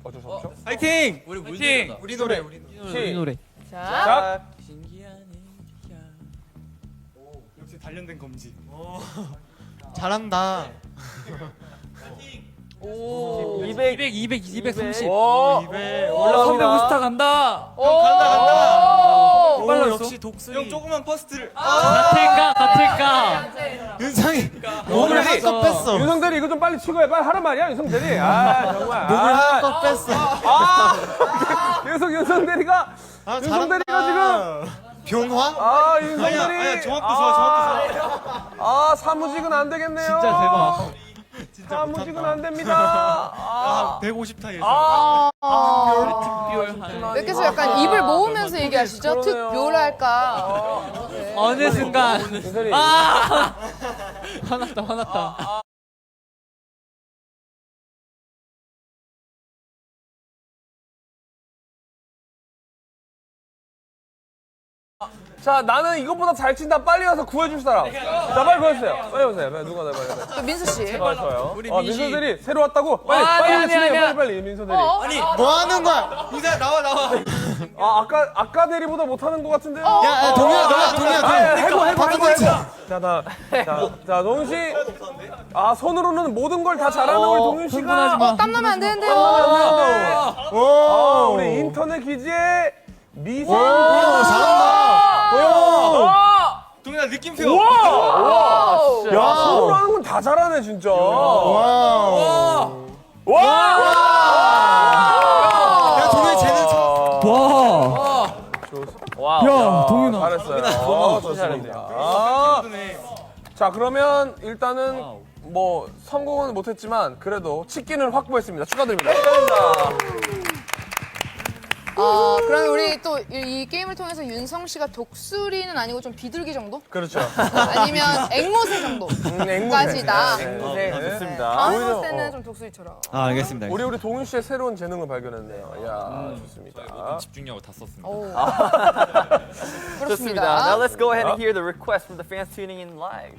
어쩔 수 없죠. 파이팅! 우리 노래. 우리 노래. 자. 역시 단련된 검지. 잘한다. 오. 230. 오. 350타 간다. 간다. 빨랐어. 역시 독수리. 형 조그만 퍼스트를. 같을까? 윤상이 목을 한껏 뺐어. 윤성대리 이거 좀 빨리 치고 해. 빨리 하란 말이야, 윤성대리. 아, 정말. 목을 한껏 뺐어. 계속 윤성대리가 지금 병화? 윤성대리. 아니야, 정확도 좋아, 정확도 좋아. 아, 사무직은 안 되겠네요. 진짜 대박. 사무직은 안 됩니다. 150타 예상. 이렇게 약간 입을 모으면서 얘기하시죠? 그러네요. 특묘랄까. 어느 순간. 윤성대리. 화났다. 자, 나는 이것보다 잘 친다. 빨리 와서 구해줄 사람. 자, 빨리 보여주세요. 빨리 오세요. 빨리 누가 빨리. 또 민수 씨. 좋아요. 우리 민서들이 새로 왔다고. 빨리 치네요. 빨리 민서들이. 아니, 뭐 하는 거야? 인사 나와. 아까 대리보다 못하는 것 같은데요. 야, 동현아. 해고. 자, 동훈 씨. 손으로는 모든 걸 다 잘하는 우리 동훈 씨가. 땀나면 안 되는데요. 우리 인터넷 기지의 미생. 잘한다. 동현아 느낌표. 야, 손으로 하는 건 다 잘하네, 진짜. 와. 야, 동훈이 쟤는 야, 동현아. 잘했어요. 좋습니다. 자, 그러면 일단은 뭐 성공은 못했지만 그래도 치킨을 확보했습니다. 축하드립니다. 그럼 우리 또 이 게임을 통해서 윤성 씨가 독수리는 아니고 좀 비둘기 정도? 그렇죠. 아니면 앵무새 정도까지다. 좋습니다. 아무 때는 좀 독수리처럼. 알겠습니다. 우리 동훈 씨의 새로운 재능을 발견했네요. 이야, 좋습니다. 집중력을 다 썼습니다. 그렇습니다. Now let's go ahead and hear the request from the fans tuning in live.